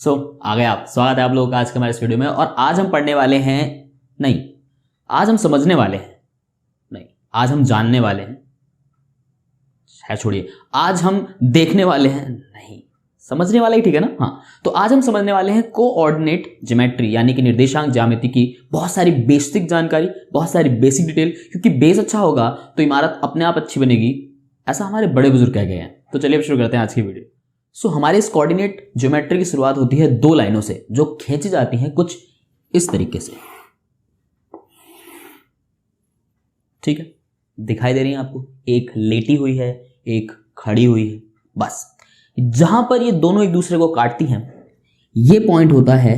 आ गए आप। स्वागत है आप लोगों का आज के हमारे इस वीडियो में। और आज हम पढ़ने वाले हैं नहीं, आज हम समझने वाले हैं नहीं, आज हम जानने वाले हैं छोड़िए, आज हम देखने वाले हैं नहीं, समझने वाला ही ठीक है ना। हाँ, तो आज हम समझने वाले हैं कोऑर्डिनेट ज्योमेट्री यानी कि निर्देशांक ज्यामिति की बहुत सारी बेसिक जानकारी, बहुत सारी बेसिक डिटेल। क्योंकि बेस अच्छा होगा तो इमारत अपने आप अच्छी बनेगी, ऐसा हमारे बड़े बुजुर्ग कह गए हैं। तो चलिए शुरू करते हैं आज की वीडियो। हमारे इस कोऑर्डिनेट ज्योमेट्री की शुरुआत होती है दो लाइनों से जो खींची जाती हैं कुछ इस तरीके से, ठीक है, दिखाई दे रही है आपको। एक लेटी हुई है, एक खड़ी हुई है। बस जहां पर ये दोनों एक दूसरे को काटती हैं ये पॉइंट होता है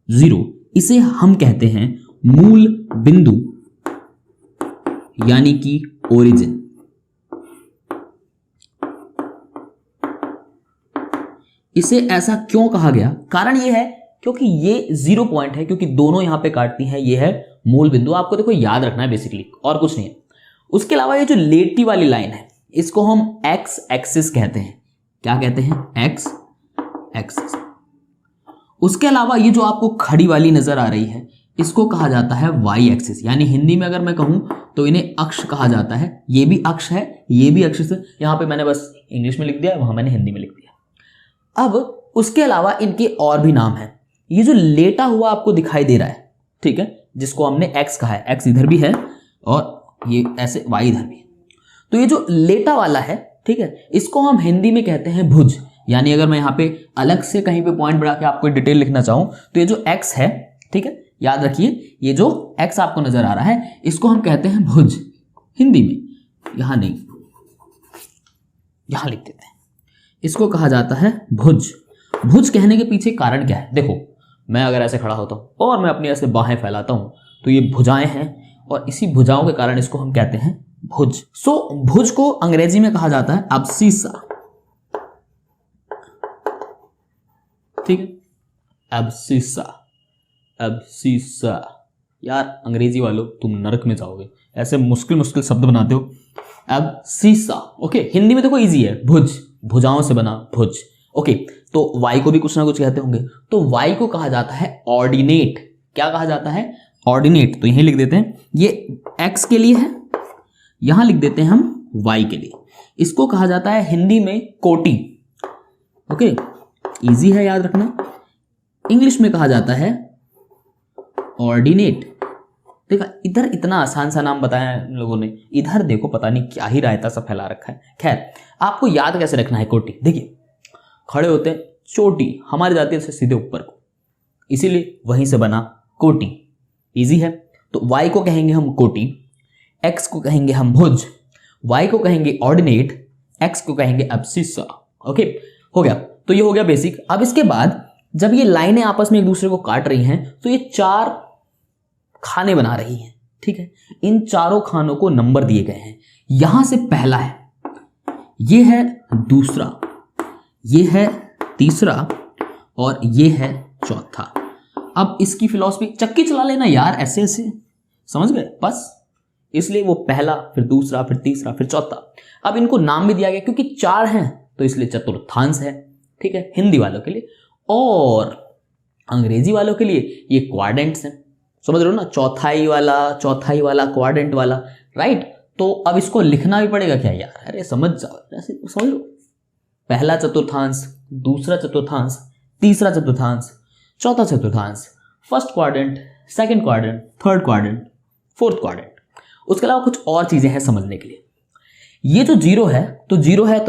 0। इसे हम कहते हैं मूल बिंदु यानी कि ओरिजिन। इसे ऐसा क्यों कहा गया? कारण ये है क्योंकि ये 0 पॉइंट है, क्योंकि दोनों यहां पे काटती हैं। ये है मूल बिंदु, आपको देखो याद रखना है बेसिकली, और कुछ नहीं है। उसके अलावा ये जो लेटी वाली लाइन है इसको हम एक्स एक्सिस कहते हैं। क्या कहते हैं? X axis. उसके अलावा ये जो आपको खड़ी वाली नजर आ रही है इसको कहा जाता है वाई एक्सिस, यानी हिंदी में अगर मैं कहूं तो इन्हें अक्ष कहा जाता है। ये भी अक्ष है, ये भी अक्ष है। यहां पे मैंने बस इंग्लिश में लिख दिया, वहां मैंने हिंदी में लिख दिया। अब उसके अलावा इनके और भी नाम है। ये जो लेटा हुआ आपको दिखाई दे रहा है, ठीक है, जिसको हमने एक्स कहा है, एक्स इधर भी है और ये ऐसे वाई इधर भी है। तो ये जो लेटा वाला है, ठीक है, इसको हम हिंदी में कहते हैं भुज। यानी अगर मैं यहाँ पे अलग से कहीं पे पॉइंट बढ़ा के आपको डिटेल लिखना चाहूं तो ये जो एक्स है, ठीक है, याद रखिए ये जो एक्स आपको नजर आ रहा है इसको हम कहते हैं भुज हिंदी में। यहां नहीं, यहां लिख देते हैं, इसको कहा जाता है भुज। भुज कहने के पीछे कारण क्या है? देखो, मैं अगर ऐसे खड़ा होता हूं और मैं अपनी ऐसे बाहें फैलाता हूं तो ये भुजाएं हैं और इसी भुजाओं के कारण इसको हम कहते हैं भुज। भुज को अंग्रेजी में कहा जाता है एब्सिसा, ठीक है, एब्सिसा, एब्सिसा। यार अंग्रेजी वालों तुम नरक में जाओगे, ऐसे मुश्किल मुश्किल शब्द बनाते हो। Abscissa, okay. हिंदी में देखो इजी है, भुज, भुजाओं से बना भुज। ओके, तो वाई को भी कुछ ना कुछ कहते होंगे, तो वाई को कहा जाता है ऑर्डिनेट। क्या कहा जाता है? ऑर्डिनेट। तो यहीं लिख देते हैं, ये एक्स के लिए है, यहां लिख देते हैं हम वाई के लिए। इसको कहा जाता है हिंदी में कोटि। ओके, इजी है याद रखना। इंग्लिश में कहा जाता है ऑर्डिनेट। देखा, इधर इतना आसान सा नाम बताया है लोगों ने, इधर देखो पता नहीं क्या ही रायता सा फैला रखा है। खैर, आपको याद कैसे रखना है कोटि? देखिए, खड़े होते हैं, चोटी हमारी जाती है सीधे ऊपर को, इसीलिए वहीं से बना कोटि। इजी है। तो y को कहेंगे हम कोटि, x को कहेंगे हम भुज, y को कहेंगे ऑर्डिनेट, x को कहेंगे एब्सिसा। ओके, हो गया। तो ये हो गया बेसिक। अब इसके बाद जब ये लाइनें आपस में एक दूसरे को काट रही हैं तो ये 4 खाने बना रही हैं, ठीक है। इन चारों खानों को नंबर दिए गए हैं। यहां से पहला है, ये है दूसरा, ये है तीसरा और ये है चौथा। अब इसकी फिलॉसफी चक्की चला लेना यार, ऐसे ऐसे, समझ गए? बस इसलिए वो पहला, फिर दूसरा, फिर तीसरा, फिर चौथा। अब इनको नाम भी दिया गया क्योंकि 4 हैं तो इसलिए चतुर्थांश है, ठीक है, हिंदी वालों के लिए। और अंग्रेजी वालों के लिए ये क्वाड्रेंट्स हैं। समझ रहे हो ना, चौथाई वाला क्वाड्रेंट वाला, राइट। तो अब इसको लिखना भी पड़ेगा क्या यार? अरे समझ जाओ, ऐसे समझ लो। पहला चतुर्थांश, दूसरा चतुर्थांश, तीसरा चतुर्थांश, चौथा चतुर्थांश, first quadrant, second quadrant, third quadrant, fourth quadrant. उसके अलावा कुछ और चीजें हैं समझने के लिए। ये जो 0 है तो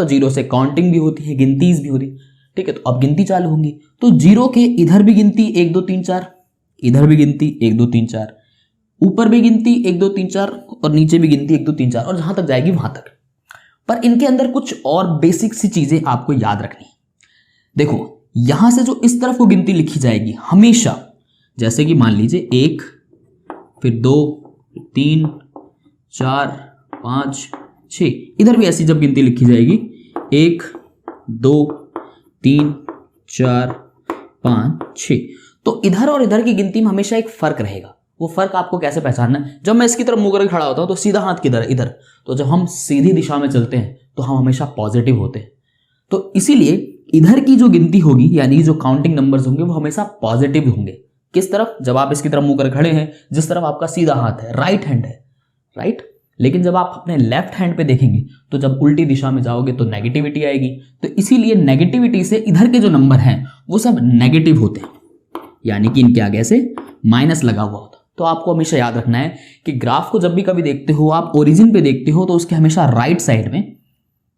0 से काउंटिंग भी होती है, गिनतीज भी होती है, ठीक है। तो अब गिनती चालू होंगी तो 0 के इधर भी गिनती 1 2 3 4, इधर भी गिनती 1 2 3 4, ऊपर भी गिनती 1 2 3 4 और नीचे भी गिनती 1 2 3 4 और जहां तक जाएगी वहां तक। पर इनके अंदर कुछ और बेसिक सी चीजें आपको याद रखनी है। देखो, यहां से जो इस तरफ को गिनती लिखी जाएगी हमेशा, जैसे कि मान लीजिए 1, फिर 2, 3, 4, 5, 6, इधर भी ऐसी जब गिनती लिखी जाएगी 1 2 3 4 5 6, तो इधर और इधर की गिनती में हमेशा एक फर्क रहेगा। वो फर्क आपको कैसे पहचानना है? जब मैं इसकी तरफ मुंह करके खड़ा होता हूं तो सीधा हाथ किधर? इधर। तो जब हम सीधी दिशा में चलते हैं तो हम हमेशा पॉजिटिव होते हैं। तो इसीलिए इधर की जो गिनती होगी यानी जो काउंटिंग नंबर्स होंगे वो हमेशा पॉजिटिव होंगे। किस तरफ? जब आप इसकी तरफ मुंह कर खड़े हैं, जिस तरफ आपका सीधा हाथ है, राइट हैंड है, राइट। लेकिन जब आप अपने लेफ्ट हैंड पे देखेंगे तो जब उल्टी दिशा में जाओगे तो नेगेटिविटी आएगी। तो इसीलिए नेगेटिविटी से इधर के जो नंबर हैं वो सब नेगेटिव होते हैं, यानी कि इनके आगे से माइनस लगा हुआ होता। तो आपको हमेशा याद रखना है कि ग्राफ को जब भी कभी देखते हो, आप ओरिजिन पे देखते हो, तो उसके हमेशा राइट साइड में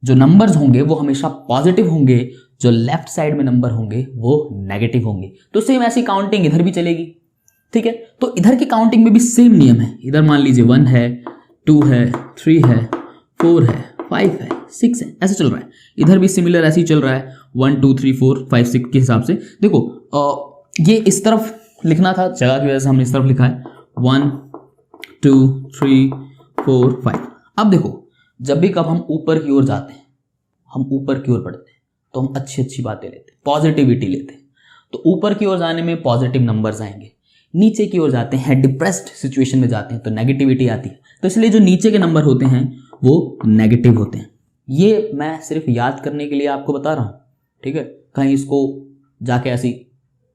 जो नंबर्स होंगे वो हमेशा पॉजिटिव होंगे, जो लेफ्ट साइड में नंबर होंगे वो नेगेटिव होंगे। तो सेम ऐसी काउंटिंग इधर भी चलेगी, ठीक है। तो इधर की काउंटिंग में भी सेम नियम है। इधर मान लीजिए 1 है, 2 है, 3 है, 4 है, 5 है, 6 है, ऐसे चल रहा है। इधर भी सिमिलर ऐसे ही चल रहा है, 1 2 3 4 5 6 के हिसाब से। देखो ये इस तरफ लिखना था, जगह की वजह से हमने इस तरफ लिखा है 1 2 3 4 5। अब देखो जब भी कब हम ऊपर की ओर जाते हैं, हम ऊपर की ओर बढ़ते हैं, तो हम अच्छी अच्छी बातें लेते हैं, पॉजिटिविटी लेते हैं। तो ऊपर की ओर जाने में पॉजिटिव नंबर्स आएंगे, नीचे की ओर जाते हैं, डिप्रेस्ड सिचुएशन में जाते हैं तो नेगेटिविटी आती है। तो इसलिए जो नीचे के नंबर होते हैं वो नेगेटिव होते हैं। ये मैं सिर्फ याद करने के लिए आपको बता रहा हूँ, ठीक है। कहीं इसको जाके ऐसी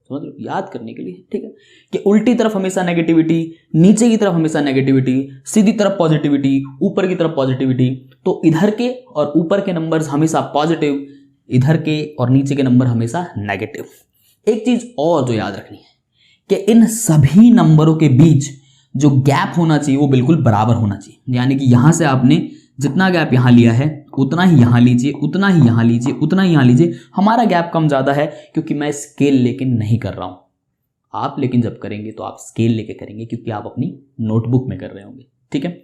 समझ लो, याद करने के लिए, ठीक है, कि उल्टी तरफ हमेशा नेगेटिविटी, नीचे की तरफ हमेशा नेगेटिविटी, सीधी तरफ पॉजिटिविटी, ऊपर की तरफ पॉजिटिविटी। तो इधर के और ऊपर के नंबर्स हमेशा पॉजिटिव, इधर के और नीचे के नंबर हमेशा नेगेटिव। एक चीज और जो याद रखनी है कि इन सभी नंबरों के बीच जो गैप होना चाहिए वो बिल्कुल बराबर होना चाहिए। यानी कि यहां से आपने जितना गैप यहां लिया है उतना ही यहां लीजिए, उतना ही यहां लीजिए, उतना ही यहां लीजिए। हमारा गैप कम ज्यादा है क्योंकि मैं स्केल लेके नहीं कर रहा हूं। आप लेकिन जब करेंगे तो आप स्केल लेके करेंगे क्योंकि आप अपनी नोटबुक में कर रहे होंगे, ठीक है।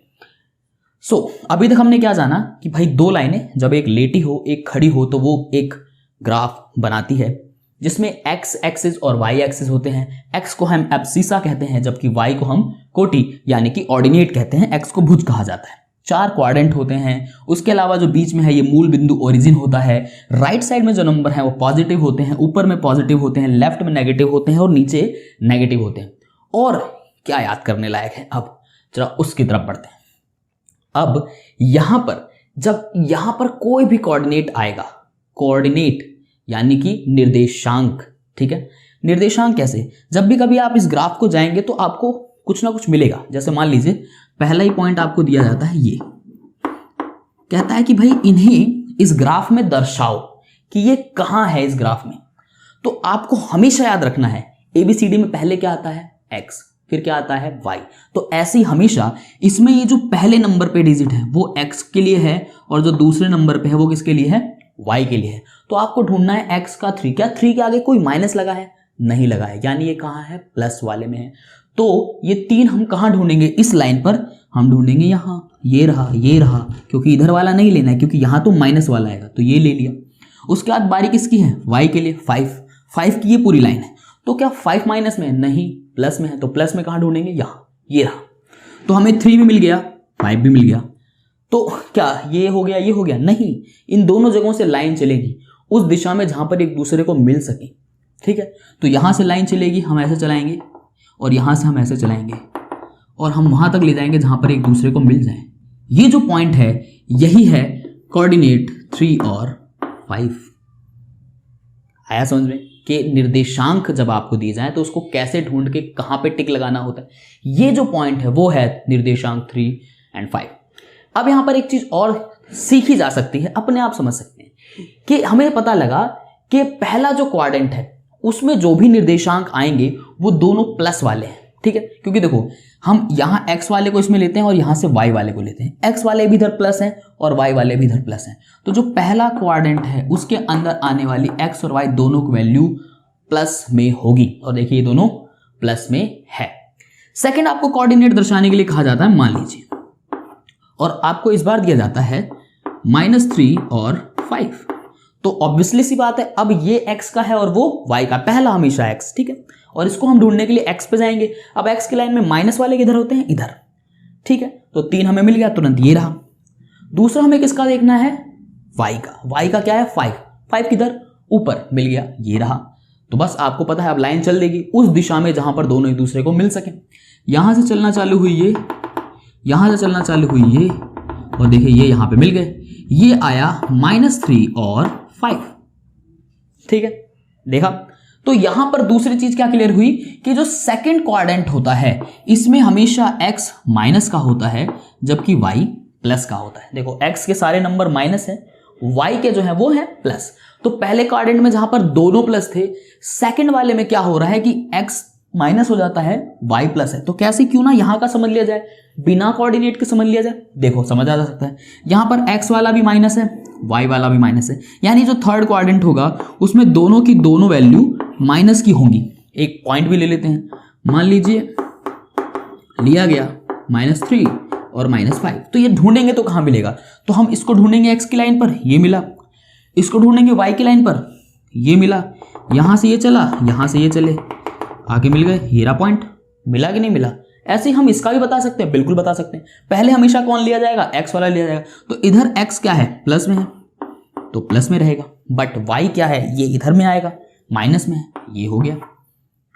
सो अभी तक हमने क्या जाना कि भाई दो लाइनें जब एक लेटी हो एक खड़ी हो तो वो एक ग्राफ बनाती है जिसमें एक्स एक्सिस और वाई एक्सिस होते हैं। एक्स को हम एब्सिसा कहते हैं जबकि वाई को हम कोटि यानी कि ऑर्डिनेट कहते हैं। एक्स को भुज कहा जाता है। 4 क्वाड्रेंट होते हैं। उसके अलावा जो बीच में है ये मूल बिंदु ओरिजिन होता है। राइट साइड में जो नंबर है वो पॉजिटिव होते हैं, ऊपर में पॉजिटिव होते हैं, लेफ्ट में नेगेटिव होते हैं और नीचे नेगेटिव होते हैं। और क्या याद करने लायक है, अब जरा उसकी तरफ बढ़ते हैं। अब यहां पर जब यहां पर कोई भी कोऑर्डिनेट आएगा, कोऑर्डिनेट यानी कि निर्देशांक, ठीक है। निर्देशांक कैसे? जब भी कभी आप इस ग्राफ को जाएंगे तो आपको कुछ ना कुछ मिलेगा। जैसे मान लीजिए पहला ही पॉइंट आपको दिया जाता है, ये कहता है कि भाई इन्हें इस ग्राफ में दर्शाओ कि ये कहां है इस ग्राफ में। तो आपको हमेशा याद रखना है एबीसीडी में पहले क्या आता है, एक्स, फिर क्या आता है, वाई। तो ऐसे ही हमेशा इसमें ये जो पहले नंबर पे डिजिट है वो एक्स के लिए है और जो दूसरे नंबर पे है वो किसके लिए है, वाई के लिए है। तो आपको ढूंढना है एक्स का 3। क्या 3 के आगे कोई माइनस लगा है? नहीं लगा है, यानी ये कहां है, प्लस वाले में है। तो ये 3 हम कहां ढूंढेंगे, इस लाइन पर हम ढूंढेंगे यहां। ये रहा, क्योंकि इधर वाला नहीं लेना है क्योंकि यहां तो माइनस वाला आएगा तो ये ले लिया। उसके बाद बारी किसकी है, वाई के लिए। 5 की ये पूरी लाइन है। तो क्या 5 माइनस में है? नहीं, प्लस में है। तो प्लस में कहां ढूंढेंगे, यहां, ये रहा। तो हमें 3 भी मिल गया, 5 भी मिल गया। तो क्या ये हो गया, ये हो गया? नहीं, इन दोनों जगहों से लाइन चलेगी उस दिशा में जहां पर एक दूसरे को मिल सके, ठीक है। तो यहां से लाइन चलेगी, हम ऐसे चलाएंगे और यहां से हम ऐसे चलाएंगे और हम वहां तक ले जाएंगे जहां पर एक दूसरे को मिल जाए। ये जो पॉइंट है यही है कोऑर्डिनेट 3 और 5। आया समझ में कि निर्देशांक जब आपको दिए जाए तो उसको कैसे ढूंढ के कहां पे टिक लगाना होता है। ये जो पॉइंट है वो है निर्देशांक 3 और 5। अब यहां पर एक चीज और सीखी जा सकती है, अपने आप समझ सकते हैं कि हमें पता लगा कि पहला जो क्वाड्रेंट है उसमें जो भी निर्देशांक आएंगे वो दोनों प्लस वाले हैं, ठीक है। क्योंकि देखो हम यहां एक्स वाले को इसमें लेते हैं और यहां से वाई वाले को लेते हैं। एक्स वाले भी इधर प्लस हैं और वाई वाले भी इधर प्लस हैं। तो जो पहला क्वाड्रेंट है उसके अंदर आने वाली एक्स और वाई दोनों की वैल्यू प्लस में होगी और देखिए ये दोनों प्लस में है। सेकेंड आपको कोऑर्डिनेट दर्शाने के लिए कहा जाता है, मान लीजिए, और आपको इस बार दिया जाता है -3 और 5। तो ऑब्वियसली सी बात है अब ये x का है और वो y का, पहला हमेशा x, ठीक है। और इसको हम ढूंढने के लिए x पे जाएंगे। अब x की लाइन में माइनस वाले किधर होते हैं, इधर, ठीक है। तो 3 हमें मिल गया, तुरंत ये रहा। दूसरा हमें किसका देखना है, y का। y का क्या है, 5 किधर, ऊपर, मिल गया, ये रहा। तो बस आपको पता है अब लाइन चल देगी उस दिशा में जहां पर दोनों एक दूसरे को मिल सके। यहां से चलना चालू हुई ये, यहां से चलना चालू हुई ये, और देखिए ये यहां पे मिल गए। ये आया -3 और 5। ठीक है, देखा। तो यहां पर दूसरी चीज क्या क्लियर हुई कि जो सेकंड क्वाड्रेंट होता है इसमें हमेशा x माइनस का होता है जबकि y प्लस का होता है। देखो x के सारे नंबर माइनस है, y के जो है वो है प्लस। तो पहले क्वाड्रेंट में जहां पर दोनों प्लस थे, सेकंड वाले में क्या हो रहा है कि x माइनस हो जाता है, y प्लस है। तो कैसे क्यों ना यहां का समझ लिया जाए, बिना कोऑर्डिनेट के समझ लिया जाए। देखो समझ आ जा सकता है, यहां पर x वाला भी माइनस है, y वाला भी माइनस है, यानी जो थर्ड क्वाड्रेंट होगा उसमें दोनों की दोनों वैल्यू माइनस की होंगी। एक पॉइंट भी ले लेते हैं, मान लीजिए लिया गया -3 और -5, तो ये ढूंढेंगे तो कहां मिलेगा, तो हम इसको ढूंढेंगे x की लाइन पर, ये मिला, इसको ढूंढेंगे y की लाइन पर, ये मिला, यहां से ये चला, यहां से ये चले, आगे मिल गए, ये रहा पॉइंट, मिला कि नहीं मिला। ऐसे ही हम इसका भी बता सकते हैं, बिल्कुल बता सकते हैं। पहले हमेशा कौन लिया जाएगा, x वाला लिया जाएगा। तो इधर x क्या है, प्लस में है तो प्लस में रहेगा, बट y क्या है, ये इधर में आएगा, माइनस में है, ये हो गया।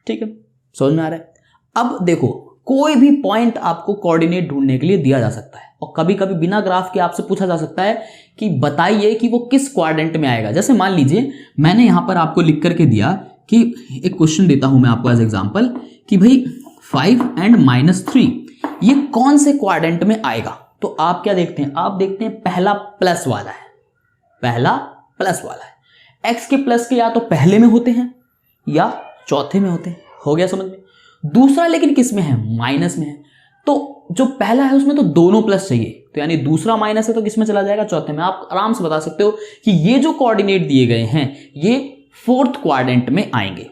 ठीक है, समझ में आ रहा है। अब देखो कोई भी पॉइंट आपको कोऑर्डिनेट ढूंढने के लिए दिया जा सकता है और कभी कभी बिना ग्राफ के आपसे पूछा जा सकता है कि बताइए कि वो किस क्वाड्रेंट में आएगा। जैसे मान लीजिए मैंने यहां पर आपको लिख करके दिया कि एक क्वेश्चन देता हूं मैं आपको एज एग्जांपल कि भाई 5 एंड -3 ये कौन से क्वाड्रेंट में आएगा। तो आप क्या देखते हैं, आप देखते हैं पहला प्लस वाला है, पहला प्लस वाला है। x के प्लस के या तो पहले में होते हैं या चौथे में होते हैं, हो गया समझ में। दूसरा लेकिन किस में है, माइनस में है। तो जो पहला है उसमें तो दोनों प्लस चाहिए, तो यानी दूसरा माइनस है तो किस में चला जाएगा, चौथे में। आप आराम से बता सकते हो कि ये जो कोऑर्डिनेट दिए गए हैं ये फोर्थ क्वाड्रेंट में आएंगे।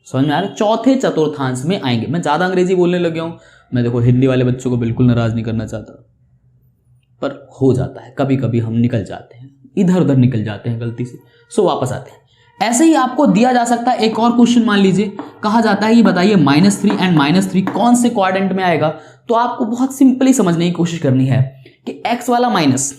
समझ में आ रहा है, चौथे चतुर्थांश में आएंगे। मैं ज्यादा अंग्रेजी बोलने लग गया हूं, मैं देखो हिंदी वाले बच्चों को बिल्कुल नाराज नहीं करना चाहता, पर हो जाता है कभी कभी, हम निकल जाते हैं, इधर उधर निकल जाते हैं गलती से, सो वापस आते हैं। ऐसे ही आपको दिया जा सकता है एक और क्वेश्चन, मान लीजिए कहा जाता है ये बताइए -3 एंड -3 कौन से क्वाड्रेंट में आएगा। तो आपको बहुत सिंपली समझने की कोशिश करनी है कि x वाला माइनस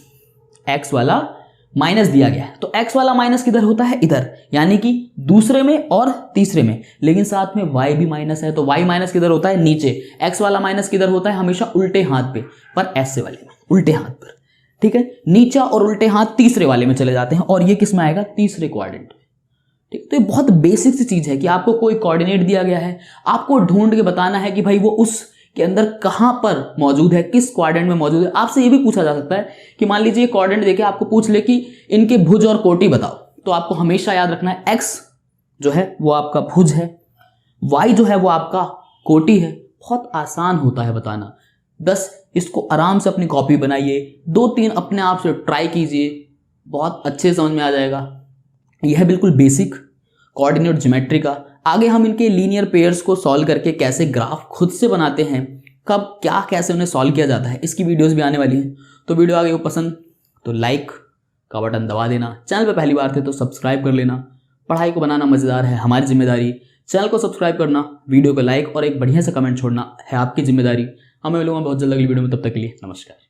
दिया गया है, तो x वाला माइनस किधर होता है, इधर, यानी कि दूसरे में और तीसरे में, लेकिन साथ में y भी माइनस है, तो y माइनस किधर होता है, नीचे। x वाला माइनस किधर होता है, हमेशा उल्टे हाथ पे, पर ऐसे वाले में उल्टे हाथ पर। ठीक है, नीचा और उल्टे हाथ तीसरे वाले में चले जाते हैं, और ये किस में आएगा, तीसरे क्वाड्रेंट में। ठीक, तो ये बहुत बेसिक सी चीज है कि आपको कोई कोऑर्डिनेट दिया गया है, आपको ढूंढ के बताना है कि भाई वो उस के अंदर कहां पर मौजूद है, किस क्वाड्रेंट में मौजूद है। आपसे ये भी पूछा जा सकता है कि मान लीजिए क्वाड्रेंट देके आपको पूछ ले कि इनके भुज और कोटि बताओ, तो आपको हमेशा याद रखना है x जो है वो आपका भुज है, y जो है वो आपका कोटि है। बहुत आसान होता है बताना, बस इसको आराम से अपनी कॉपी बनाइए, 2-3 अपने आप से ट्राई कीजिए, बहुत अच्छे समझ में आ जाएगा। यह है बिल्कुल बेसिक कोऑर्डिनेट ज्योमेट्री का। आगे हम इनके लीनियर पेयर्स को सॉल्व करके कैसे ग्राफ खुद से बनाते हैं, कब क्या कैसे उन्हें सॉल्व किया जाता है, इसकी वीडियोस भी आने वाली हैं। तो वीडियो आगे को पसंद तो लाइक का बटन दबा देना, चैनल पे पहली बार थे तो सब्सक्राइब कर लेना। पढ़ाई को बनाना मजेदार है, हमारी जिम्मेदारी। चैनल को सब्सक्राइब करना, वीडियो को लाइक और एक बढ़िया सा कमेंट छोड़ना है आपकी जिम्मेदारी। हमें मिलूंगा बहुत जल्द अगली वीडियो में, तब तक के लिए नमस्कार।